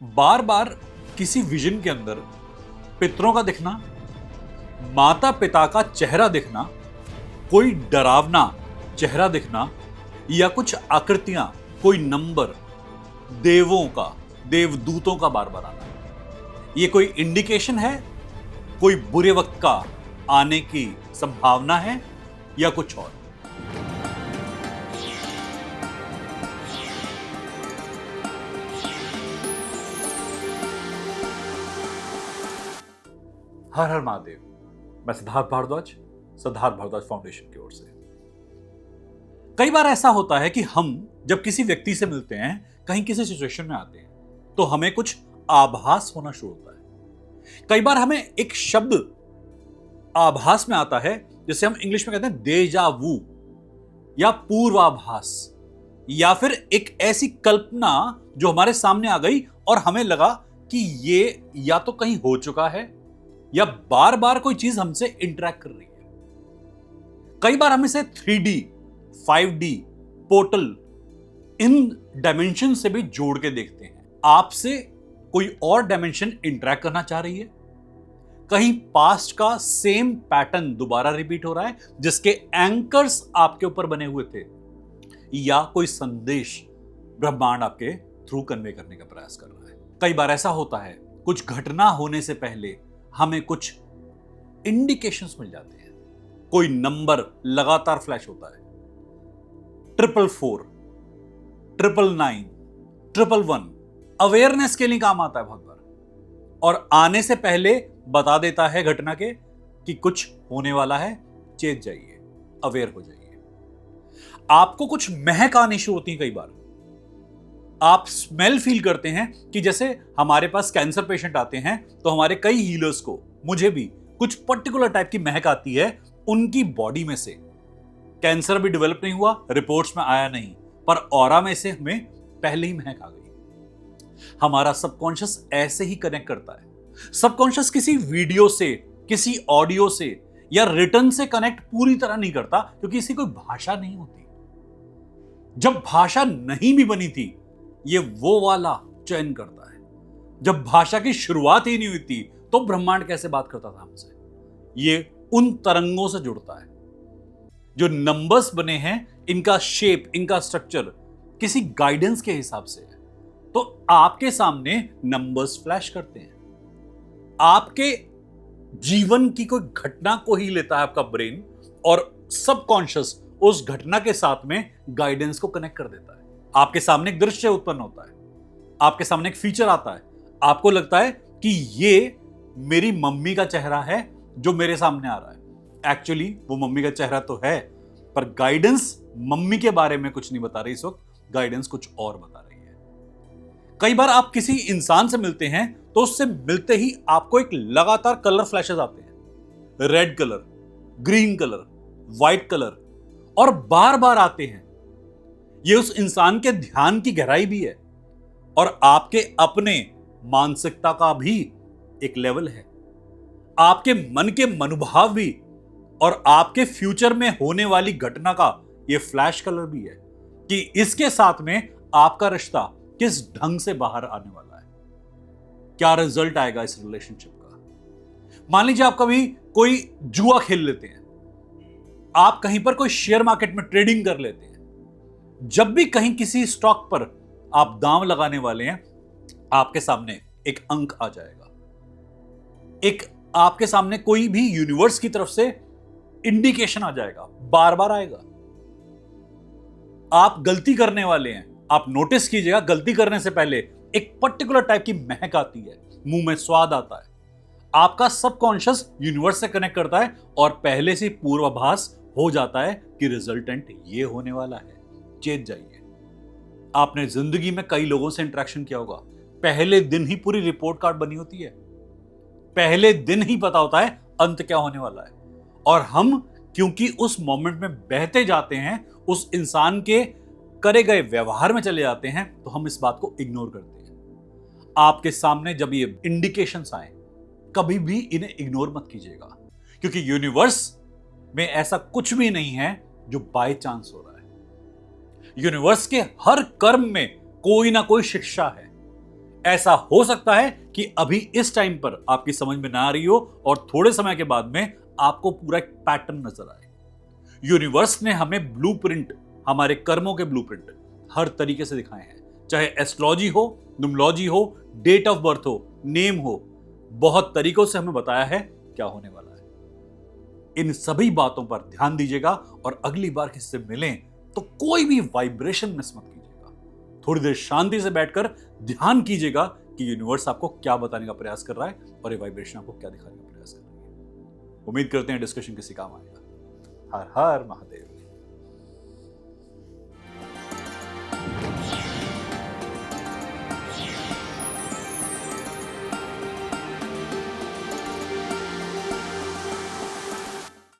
बार बार किसी विजन के अंदर पितरों का दिखना, माता पिता का चेहरा दिखना, कोई डरावना चेहरा दिखना या कुछ आकृतियां, कोई नंबर, देवों का, देवदूतों का बार बार आना, ये कोई इंडिकेशन है, कोई बुरे वक्त का आने की संभावना है या कुछ और? हर हर महादेव। मैं सिद्धार्थ भारद्वाज, सिद्धार्थ भारद्वाज फाउंडेशन की ओर से। कई बार ऐसा होता है कि हम जब किसी व्यक्ति से मिलते हैं, कहीं किसी सिचुएशन में आते हैं, तो हमें कुछ आभास होना शुरू होता है। कई बार हमें एक शब्द आभास में आता है, जिसे हम इंग्लिश में कहते हैं डेजा वू या पूर्वाभास, या फिर एक ऐसी कल्पना जो हमारे सामने आ गई और हमें लगा कि ये या तो कहीं हो चुका है या बार बार कोई चीज हमसे इंटरेक्ट कर रही है। कई बार हम इसे 3D, 5D, पोर्टल, इन डायमेंशन से भी जोड़ के देखते हैं। आपसे कोई और डायमेंशन इंटरेक्ट करना चाह रही है, कहीं पास्ट का सेम पैटर्न दोबारा रिपीट हो रहा है जिसके एंकर्स आपके ऊपर बने हुए थे, या कोई संदेश ब्रह्मांड आपके थ्रू कन्वे करने का प्रयास कर रहा है। कई बार ऐसा होता है, कुछ घटना होने से पहले हमें कुछ इंडिकेशंस मिल जाते हैं। कोई नंबर लगातार फ्लैश होता है, 444, 999, 111 अवेयरनेस के लिए काम आता है बहुत बार, और आने से पहले बता देता है घटना के कि कुछ होने वाला है, चेत जाइए, अवेयर हो जाइए। आपको कुछ महक आनी शुरू होती है। कई बार आप स्मेल फील करते हैं कि जैसे हमारे पास कैंसर पेशेंट आते हैं तो हमारे कई हीलर्स को, मुझे भी कुछ पर्टिकुलर टाइप की महक आती है उनकी बॉडी में से। कैंसर भी डेवलप नहीं हुआ, रिपोर्ट्स में आया नहीं, पर ऑरा में से हमें पहले ही महक आ गई। हमारा सबकॉन्शियस ऐसे ही कनेक्ट करता है। सबकॉन्शियस किसी वीडियो से, किसी ऑडियो से या रिटर्न से कनेक्ट पूरी तरह नहीं करता, क्योंकि इसकी कोई भाषा नहीं होती। जब भाषा नहीं भी बनी थी, ये वो वाला चयन करता है। जब भाषा की शुरुआत ही नहीं हुई थी, तो ब्रह्मांड कैसे बात करता था हमसे? ये उन तरंगों से जुड़ता है। जो नंबर्स बने हैं, इनका शेप, इनका स्ट्रक्चर किसी गाइडेंस के हिसाब से है। तो आपके सामने नंबर्स फ्लैश करते हैं। आपके जीवन की कोई घटना को ही लेता है आपका ब्रेन, और सबकॉन्शियस उस घटना के साथ में गाइडेंस को कनेक्ट कर देता है। आपके सामने एक दृश्य उत्पन्न होता है, आपके सामने एक फीचर आता है, आपको लगता है कि ये मेरी मम्मी का चेहरा है जो मेरे सामने आ रहा है। एक्चुअली वो मम्मी का चेहरा तो है, पर गाइडेंस मम्मी के बारे में कुछ नहीं बता रही। इस वक्त गाइडेंस कुछ और बता रही है। कई बार आप किसी इंसान से मिलते हैं तो उससे मिलते ही आपको एक लगातार कलर फ्लैशेस आते हैं, red colour, green colour, white colour, और बार बार आते हैं। ये उस इंसान के ध्यान की गहराई भी है, और आपके अपने मानसिकता का भी एक लेवल है, आपके मन के मनोभाव भी, और आपके फ्यूचर में होने वाली घटना का ये फ्लैश कलर भी है कि इसके साथ में आपका रिश्ता किस ढंग से बाहर आने वाला है, क्या रिजल्ट आएगा इस रिलेशनशिप का। मान लीजिए आप कभी कोई जुआ खेल लेते हैं, आप कहीं पर कोई शेयर मार्केट में ट्रेडिंग कर लेते हैं। जब भी कहीं किसी स्टॉक पर आप दांव लगाने वाले हैं, आपके सामने एक अंक आ जाएगा, एक आपके सामने कोई भी यूनिवर्स की तरफ से इंडिकेशन आ जाएगा, बार बार आएगा। आप गलती करने वाले हैं, आप नोटिस कीजिएगा, गलती करने से पहले एक पर्टिकुलर टाइप की महक आती है, मुंह में स्वाद आता है। आपका सबकॉन्शियस यूनिवर्स से कनेक्ट करता है और पहले से पूर्वाभास हो जाता है कि रिजल्टेंट ये होने वाला है, चेत जाइए। आपने जिंदगी में कई लोगों से इंटरेक्शन किया होगा, पहले दिन ही पूरी रिपोर्ट कार्ड बनी होती है, पहले दिन ही पता होता है अंत क्या होने वाला है, और हम क्योंकि उस मोमेंट में बहते जाते हैं, उस इंसान के करे गए व्यवहार में चले जाते हैं, तो हम इस बात को इग्नोर करते हैं। आपके सामने जब ये इंडिकेशंस आए, कभी भी इन्हें इग्नोर मत कीजिएगा, क्योंकि यूनिवर्स में ऐसा कुछ भी नहीं है जो बाय चांस हो रहा है। यूनिवर्स के हर कर्म में कोई ना कोई शिक्षा है। ऐसा हो सकता है कि अभी इस टाइम पर आपकी समझ में ना आ रही हो और थोड़े समय के बाद में आपको पूरा एक पैटर्न नजर आए। यूनिवर्स ने हमें ब्लूप्रिंट, हमारे कर्मों के ब्लूप्रिंट हर तरीके से दिखाए हैं, चाहे एस्ट्रोलॉजी हो, न्यूमरोलॉजी हो, डेट ऑफ बर्थ हो, नेम हो, बहुत तरीकों से हमें बताया है क्या होने वाला है। इन सभी बातों पर ध्यान दीजिएगा और अगली बार किससे मिलें तो कोई भी वाइब्रेशन मिस मत कीजिएगा। थोड़ी देर शांति से बैठकर ध्यान कीजिएगा कि यूनिवर्स आपको क्या बताने का प्रयास कर रहा है और ये वाइब्रेशन आपको क्या दिखाने का प्रयास कर रही है। उम्मीद करते हैं डिस्कशन किसी काम आएगा। हर हर महादेव।